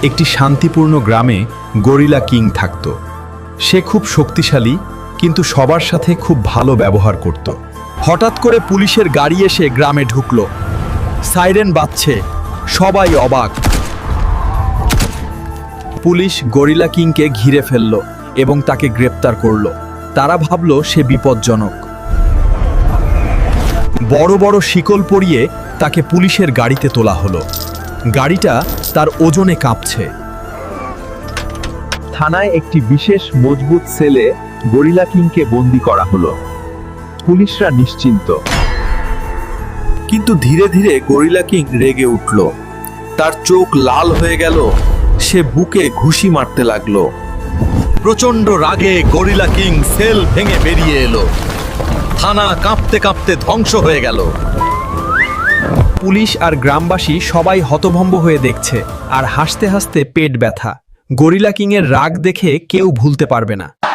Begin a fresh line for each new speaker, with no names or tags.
একটি শান্তিপূর্ণ গ্রামে গরিলা কিং থাকত। সে খুব শক্তিশালী, কিন্তু সবার সাথে খুব ভালো ব্যবহার করত।
হঠাৎ করে পুলিশের গাড়ি এসে গ্রামে ঢুকলো। সাইরেন বাজছে, সবাই অবাক। পুলিশ গরিলা কিংকে ঘিরে ফেলল এবং তাকে গ্রেপ্তার করল। তারা ভাবল সে বিপজ্জনক। বড় বড় শিকল পরিয়ে তাকে পুলিশের গাড়িতে তোলা হলো। গাড়িটা তার ওজনে কাঁপছে। থানায় একটি বিশেষ মজবুত সেলে গরিলা কিংকে বন্দী করা হলো। পুলিশরা নিশ্চিন্ত। কিন্তু ধীরে ধীরে গরিলা কিং রেগে উঠল। তার চোখ লাল হয়ে গেল। সে বুকে ঘুষি মারতে লাগলো। প্রচন্ড রাগে গরিলা কিং সেল ভেঙে বেরিয়ে এলো। থানা কাঁপতে কাঁপতে ধ্বংস হয়ে গেল।
পুলিশ আর গ্রামবাসী সবাই হতভম্ব হয়ে দেখছে আর হাসতে হাসতে পেট ব্যথা। গরিলা কিংয়ের রাগ দেখে কেউ ভুলতে পারবে না।